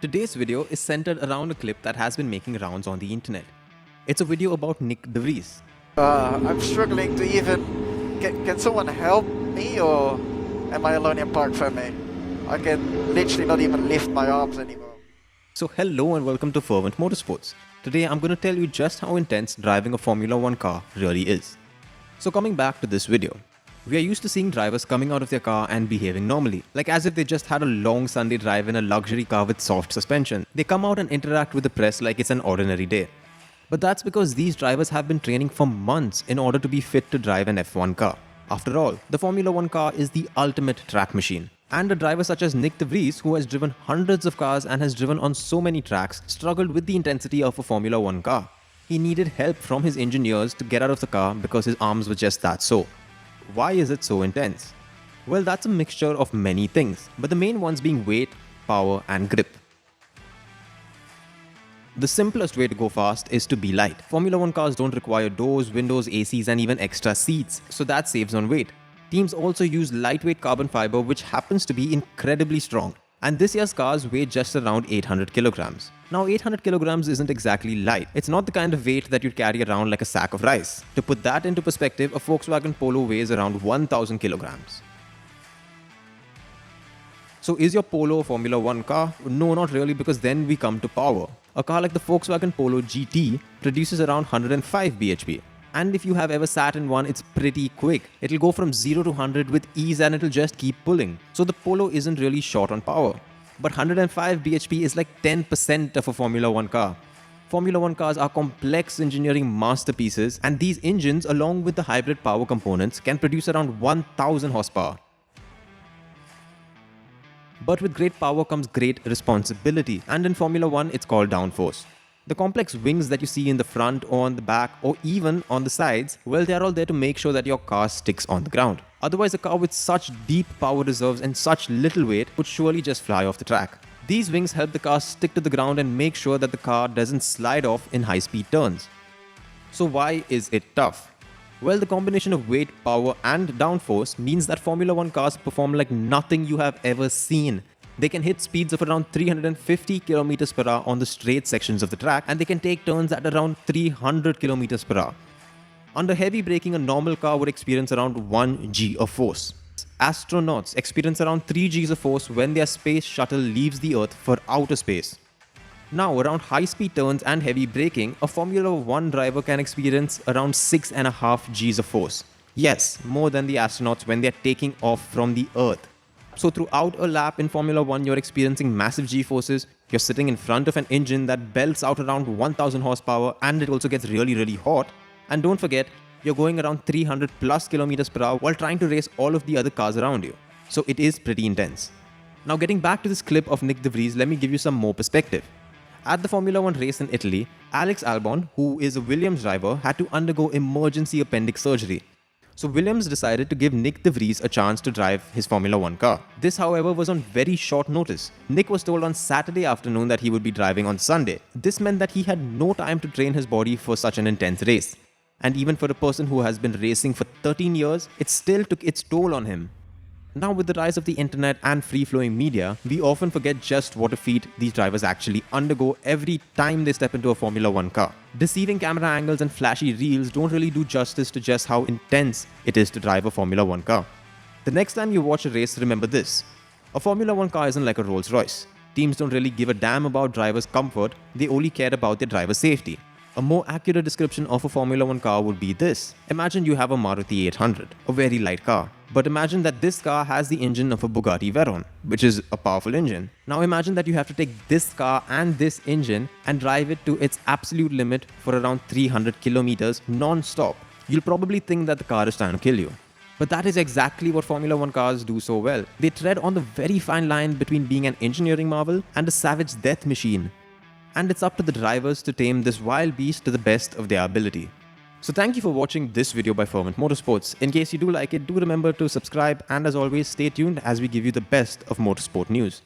Today's video is centered around a clip that has been making rounds on the internet. It's a video about Nick de Vries. I'm struggling to even... Can someone help me, or am I alone in park family? I can literally not even lift my arms anymore. So hello and welcome to Formula1 Motorsports. Today I'm going to tell you just how intense driving a Formula 1 car really is. So coming back to this video, we are used to seeing drivers coming out of their car and behaving normally, like as if they just had a long Sunday drive in a luxury car with soft suspension. They come out and interact with the press like it's an ordinary day. But that's because these drivers have been training for months in order to be fit to drive an F1 car. After all, the Formula 1 car is the ultimate track machine. And a driver such as Nick de Vries, who has driven hundreds of cars and has driven on so many tracks, struggled with the intensity of a Formula 1 car. He needed help from his engineers to get out of the car because his arms were just that sore. Why is it so intense? Well, that's a mixture of many things, but the main ones being weight, power and grip. The simplest way to go fast is to be light. Formula 1 cars don't require doors, windows, ACs and even extra seats, so that saves on weight. Teams also use lightweight carbon fiber, which happens to be incredibly strong. And this year's cars weigh just around 800 kilograms. Now 800 kilograms isn't exactly light. It's not the kind of weight that you'd carry around like a sack of rice. To put that into perspective, a Volkswagen Polo weighs around 1000 kilograms. So is your Polo a Formula 1 car? No, not really, because then we come to power. A car like the Volkswagen Polo GT produces around 105 bhp. And if you have ever sat in one, it's pretty quick. It'll go from 0 to 100 with ease and it'll just keep pulling. So the Polo isn't really short on power. But 105 bhp is like 10% of a Formula 1 car. Formula 1 cars are complex engineering masterpieces, and these engines, along with the hybrid power components, can produce around 1000 horsepower. But with great power comes great responsibility, and in Formula 1 it's called downforce. The complex wings that you see in the front or on the back or even on the sides, well, they are all there to make sure that your car sticks on the ground. Otherwise, a car with such deep power reserves and such little weight would surely just fly off the track. These wings help the car stick to the ground and make sure that the car doesn't slide off in high-speed turns. So why is it tough? Well, the combination of weight, power and downforce means that Formula 1 cars perform like nothing you have ever seen. They can hit speeds of around 350 km per hour on the straight sections of the track, and they can take turns at around 300 km per hour. Under heavy braking, a normal car would experience around 1 G of force. Astronauts experience around 3 Gs of force when their space shuttle leaves the Earth for outer space. Now, around high-speed turns and heavy braking, a Formula 1 driver can experience around 6.5 Gs of force. Yes, more than the astronauts when they're taking off from the Earth. So throughout a lap in Formula 1, you're experiencing massive G-forces, you're sitting in front of an engine that belts out around 1000 horsepower, and it also gets really hot. And don't forget, you're going around 300 plus kilometers per hour while trying to race all of the other cars around you. So it is pretty intense. Now getting back to this clip of Nick de Vries, let me give you some more perspective. At the Formula 1 race in Italy, Alex Albon, who is a Williams driver, had to undergo emergency appendix surgery. So Williams decided to give Nick de Vries a chance to drive his Formula 1 car. This, however, was on very short notice. Nick was told on Saturday afternoon that he would be driving on Sunday. This meant that he had no time to train his body for such an intense race. And even for a person who has been racing for 13 years, it still took its toll on him. Now, with the rise of the internet and free-flowing media, we often forget just what a feat these drivers actually undergo every time they step into a Formula 1 car. Deceiving camera angles and flashy reels don't really do justice to just how intense it is to drive a Formula 1 car. The next time you watch a race, remember this. A Formula 1 car isn't like a Rolls Royce. Teams don't really give a damn about drivers' comfort, they only care about their driver's safety. A more accurate description of a Formula 1 car would be this. Imagine you have a Maruti 800, a very light car. But imagine that this car has the engine of a Bugatti Veyron, which is a powerful engine. Now imagine that you have to take this car and this engine and drive it to its absolute limit for around 300 kilometers non-stop. You'll probably think that the car is trying to kill you. But that is exactly what Formula 1 cars do so well. They tread on the very fine line between being an engineering marvel and a savage death machine. And it's up to the drivers to tame this wild beast to the best of their ability. So thank you for watching this video by Formula1 Motorsports. In case you do like it, do remember to subscribe, and as always, stay tuned as we give you the best of motorsport news.